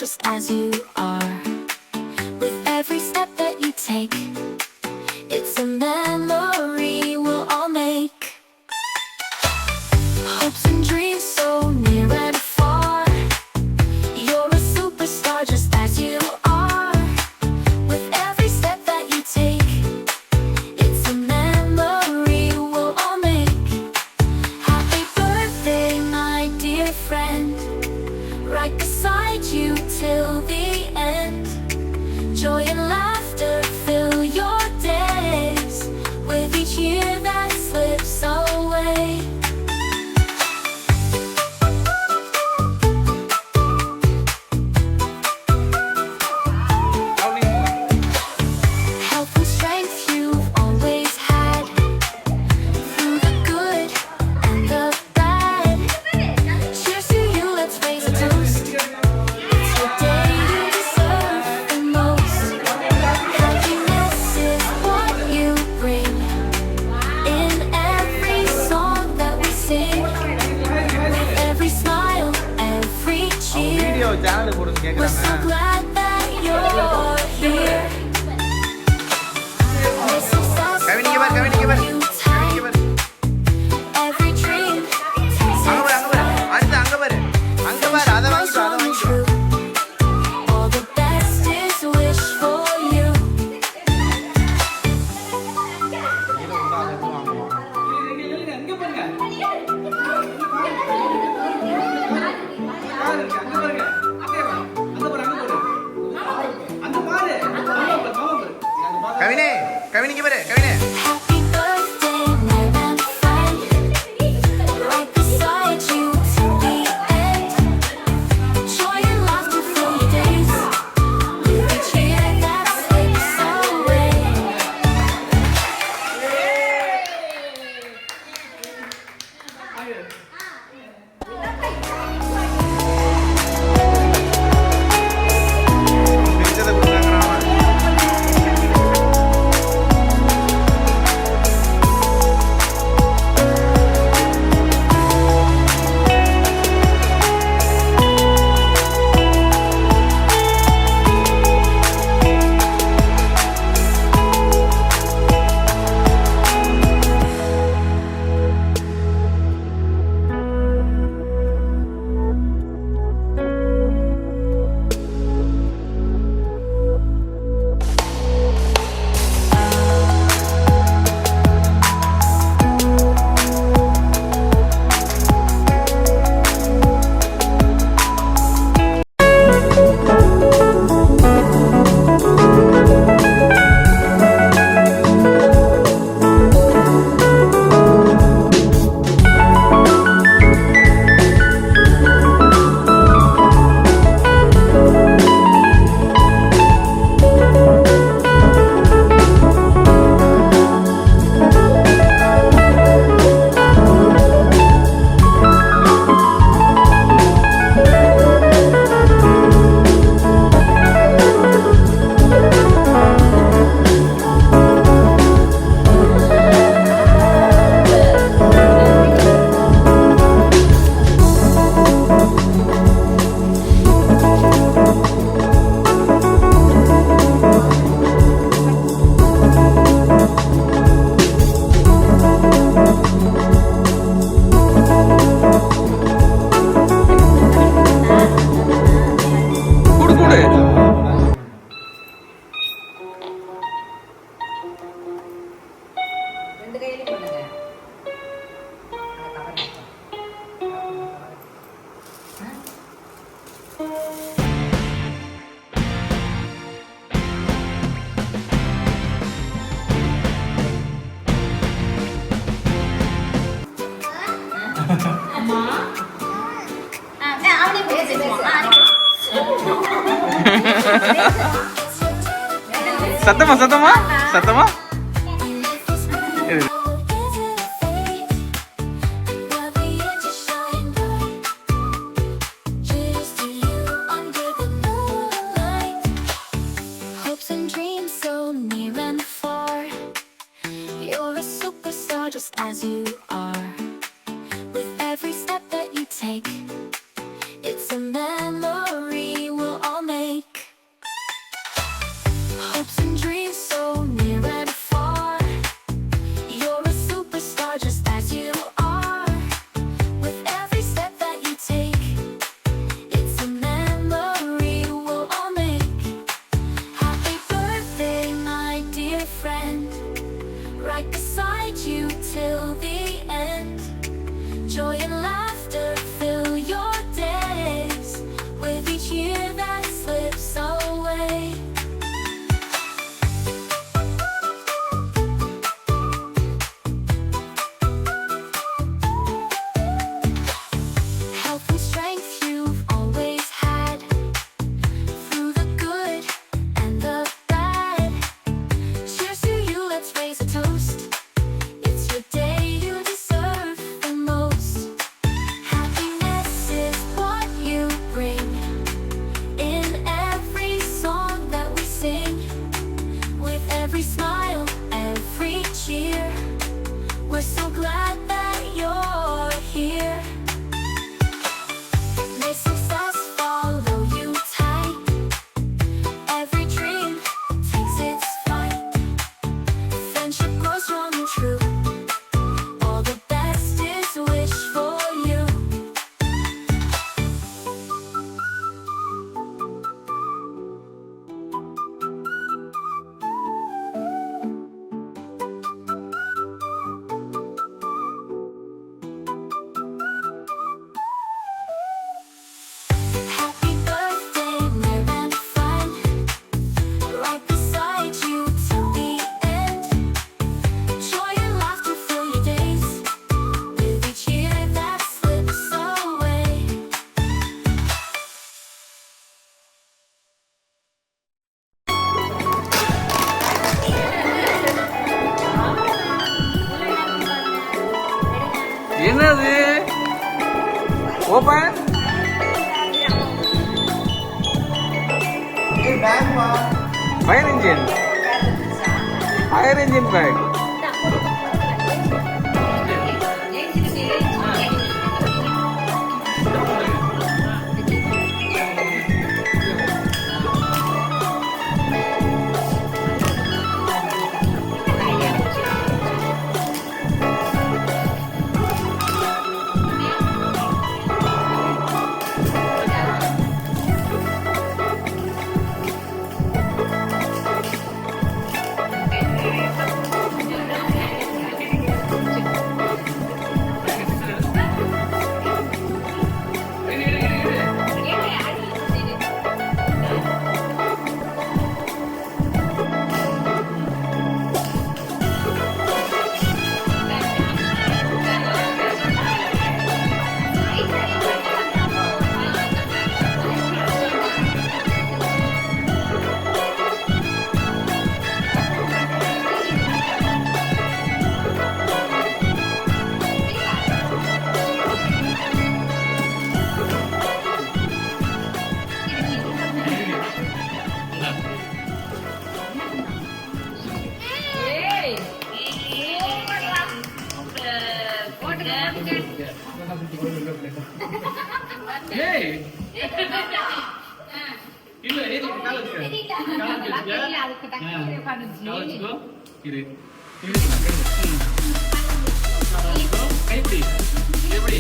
just as you are. With every step that you take, it's a memory we'll all make. Hopes and dreams so near and far. You're a superstar just as you are. With every step that you take, it's a memory we'll all make. Happy birthday, my dear friend, right beside you till the end. Joy and laughter fill your days, with each year that slips away. Health and strength you've always had, through the good and the bad. Cheers to you, let's raise a toast. It's your day, you deserve the most. Happiness is what you bring in every song that we sing. With every smile, every cheer, we're so glad that you're here. May success Kavin, give her, Kavin, give her. follow you tight. Every dream takes its time. True. All the best is wish for you. Kavine, Kavin, give her, Kavine. Happy birthday, near and friend, right beside you till the end. Joy and laughter fill your days, with each year that slips away. പിടിച്ചത് കൊടുക്കാനാണ്. சத்தமா சத்தமா சத்தமா Hopes and dreams so near and far. You're a superstar just as you are. With every step that you take, it's a memory we'll all Open. Fire engine. Fire engine bag. Hey. இல்ல ஏறி கால் வச்சு. அதுக்கு டக்குனு பண்ணுச்சு. கால் வச்சுக்கோ. இரு. கை பிடி. எப்படி?